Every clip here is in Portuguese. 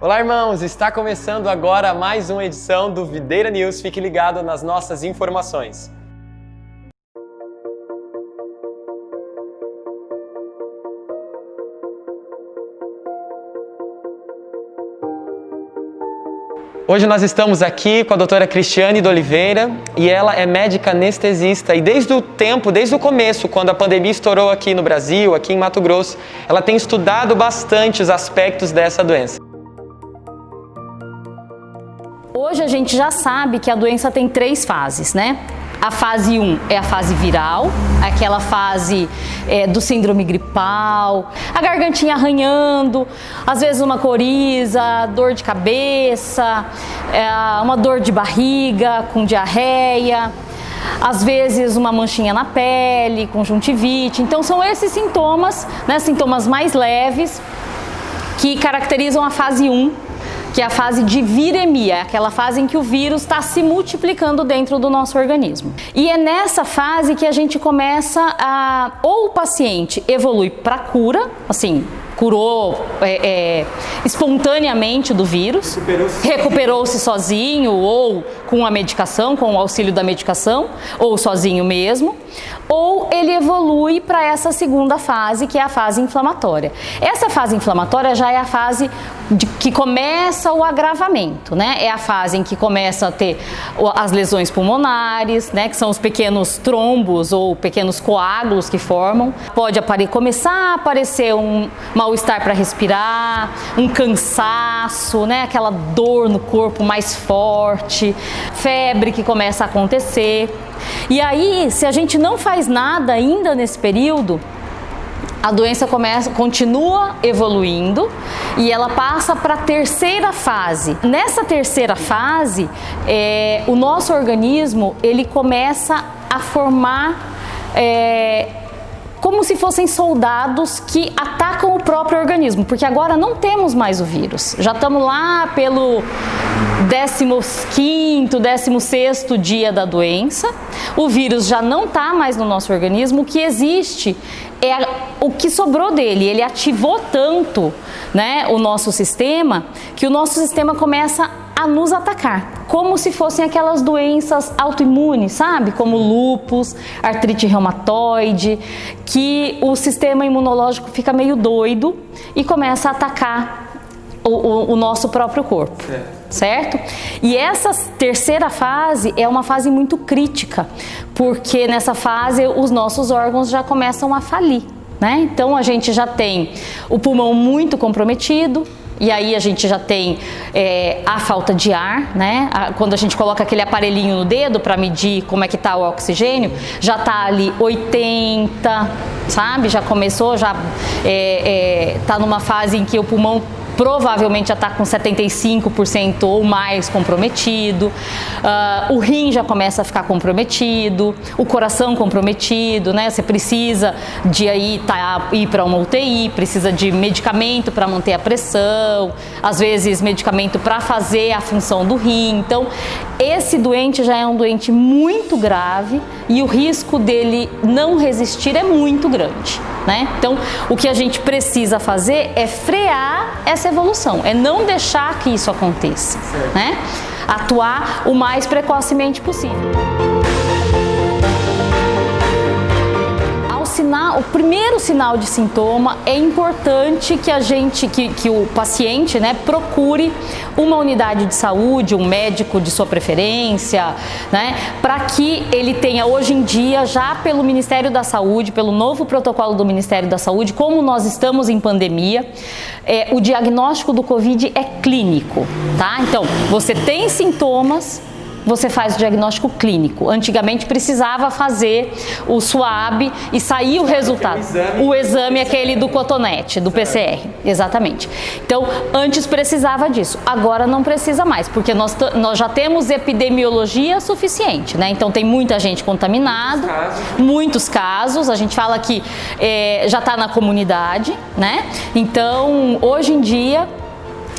Olá, irmãos! Está começando agora mais uma edição do Videira News. Fique ligado nas nossas informações. Hoje nós estamos aqui com a doutora Cristiane de Oliveira e ela é médica anestesista e desde o começo, quando a pandemia estourou aqui no Brasil, aqui em Mato Grosso, ela tem estudado bastante os aspectos dessa doença. Hoje a gente já sabe que a doença tem 3 fases, né? A fase 1 é a fase viral, aquela fase do síndrome gripal, a gargantinha arranhando, às vezes uma coriza, dor de cabeça, uma dor de barriga com diarreia, às vezes uma manchinha na pele, conjuntivite. Então são esses sintomas, né, sintomas mais leves que caracterizam a fase 1. Que é a fase de viremia, aquela fase em que o vírus está se multiplicando dentro do nosso organismo. E é nessa fase que a gente começa ou o paciente evolui para cura, assim, curou espontaneamente do vírus, recuperou-se sozinho ou com a medicação, com o auxílio da medicação, ou sozinho mesmo, ou ele evolui para essa segunda fase, que é a fase inflamatória. Essa fase inflamatória já é a fase que começa o agravamento, né? É a fase em que começa a ter as lesões pulmonares, né? Que são os pequenos trombos ou pequenos coágulos que formam. Pode começar a aparecer um mal-estar para respirar, um cansaço, né? Aquela dor no corpo mais forte, febre que começa a acontecer. E aí, se a gente não faz nada ainda nesse período, a doença continua evoluindo e ela passa para a terceira fase. Nessa terceira fase, o nosso organismo ele começa a formar como se fossem soldados que atacam o próprio organismo, porque agora não temos mais o vírus. Já estamos lá pelo 15º, 16º dia da doença. O vírus já não está mais no nosso organismo. O que existe é o que sobrou dele. Ele ativou tanto, né, o nosso sistema, que o nosso sistema começa a nos atacar, como se fossem aquelas doenças autoimunes, sabe? Como lúpus, artrite reumatoide, que o sistema imunológico fica meio doido e começa a atacar o nosso próprio corpo. Certo? E essa terceira fase é uma fase muito crítica, porque nessa fase os nossos órgãos já começam a falir, né? Então a gente já tem o pulmão muito comprometido, e aí a gente já tem a falta de ar, né? Quando a gente coloca aquele aparelhinho no dedo para medir como é que está o oxigênio, já está ali 80, sabe? Já começou, já está numa fase em que o pulmão provavelmente já está com 75% ou mais comprometido, o rim já começa a ficar comprometido, o coração comprometido, né? Você precisa de ir para uma UTI, precisa de medicamento para manter a pressão, às vezes medicamento para fazer a função do rim. Então, esse doente já é um doente muito grave e o risco dele não resistir é muito grande, né? Então, o que a gente precisa fazer é frear essa evolução, é não deixar que isso aconteça, né? Atuar o mais precocemente possível. O primeiro sinal de sintoma é importante que o paciente, né, procure uma unidade de saúde, um médico de sua preferência, né, para que ele tenha hoje em dia, já pelo Ministério da Saúde, pelo novo protocolo do Ministério da Saúde, como nós estamos em pandemia, o diagnóstico do Covid é clínico, tá? Então, você tem sintomas, você faz o diagnóstico clínico. Antigamente precisava fazer o SWAB e sair o resultado. O exame aquele do cotonete, do PCR, exatamente. Então, antes precisava disso, agora não precisa mais, porque nós já temos epidemiologia suficiente, né? Então tem muita gente contaminada, muitos casos, a gente fala que já está na comunidade, né? Então, hoje em dia,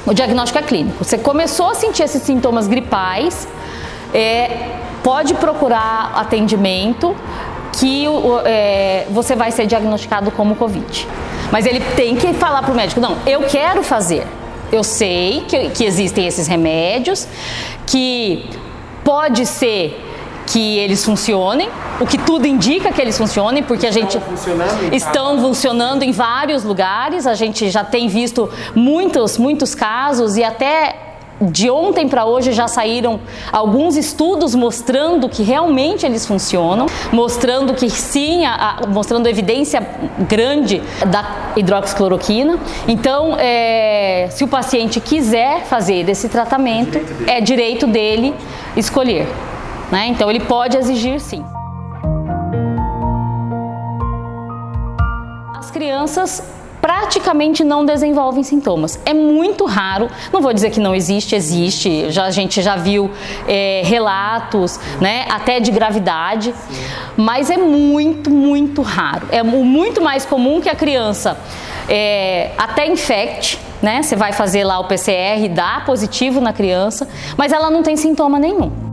o diagnóstico é clínico. Você começou a sentir esses sintomas gripais, pode procurar atendimento que você vai ser diagnosticado como Covid. Mas ele tem que falar para o médico, não, eu quero fazer. Eu sei que existem esses remédios, que pode ser que eles funcionem, o que tudo indica que eles funcionem, porque estão funcionando em vários lugares, a gente já tem visto muitos casos e até de ontem para hoje já saíram alguns estudos mostrando que realmente eles funcionam, mostrando que sim, mostrando evidência grande da hidroxicloroquina. Então, se o paciente quiser fazer esse tratamento, é direito dele escolher, né? Então, ele pode exigir sim. As crianças praticamente não desenvolvem sintomas. É muito raro, não vou dizer que não existe, existe, a gente já viu relatos, né, até de gravidade, mas é muito raro. É muito mais comum que a criança até infecte, né, você vai fazer lá o PCR, dá positivo na criança, mas ela não tem sintoma nenhum.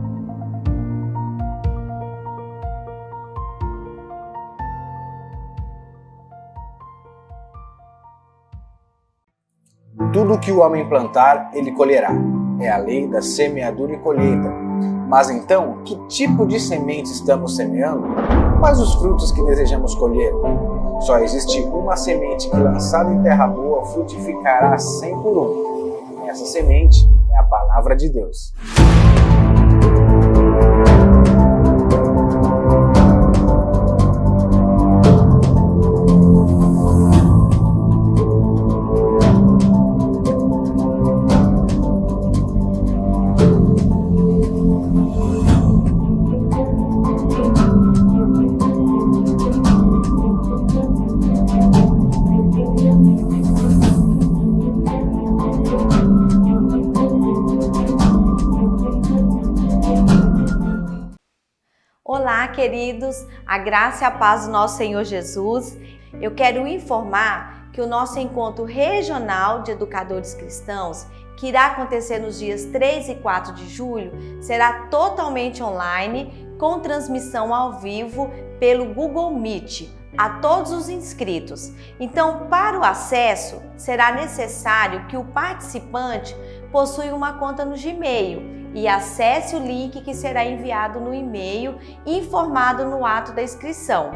Tudo que o homem plantar, ele colherá. É a lei da semeadura e colheita. Mas então, que tipo de semente estamos semeando? Quais os frutos que desejamos colher? Só existe uma semente que, lançada em terra boa, frutificará 100 por 1. Essa semente é a palavra de Deus. Olá, queridos, a graça e a paz do nosso Senhor Jesus. Eu quero informar que o nosso encontro regional de educadores cristãos, que irá acontecer nos dias 3 e 4 de julho, será totalmente online, com transmissão ao vivo pelo Google Meet, a todos os inscritos. Então, para o acesso, será necessário que o participante possua uma conta no Gmail e acesse o link que será enviado no e-mail informado no ato da inscrição.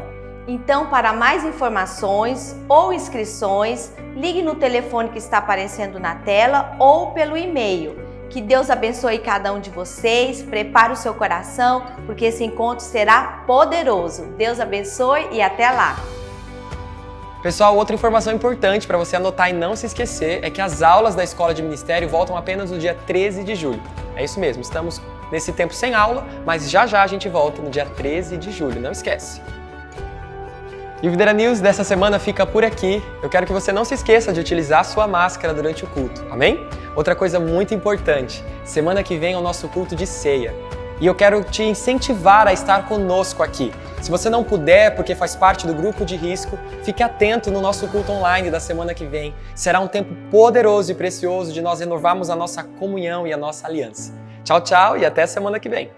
Então, para mais informações ou inscrições, ligue no telefone que está aparecendo na tela ou pelo e-mail. Que Deus abençoe cada um de vocês, prepare o seu coração, porque esse encontro será poderoso. Deus abençoe e até lá! Pessoal, outra informação importante para você anotar e não se esquecer é que as aulas da Escola de Ministério voltam apenas no dia 13 de julho. É isso mesmo, estamos nesse tempo sem aula, mas já a gente volta no dia 13 de julho, não esquece. E o Videira News dessa semana fica por aqui. Eu quero que você não se esqueça de utilizar a sua máscara durante o culto, amém? Outra coisa muito importante, semana que vem é o nosso culto de ceia. E eu quero te incentivar a estar conosco aqui. Se você não puder, porque faz parte do grupo de risco, fique atento no nosso culto online da semana que vem. Será um tempo poderoso e precioso de nós renovarmos a nossa comunhão e a nossa aliança. Tchau, tchau e até semana que vem.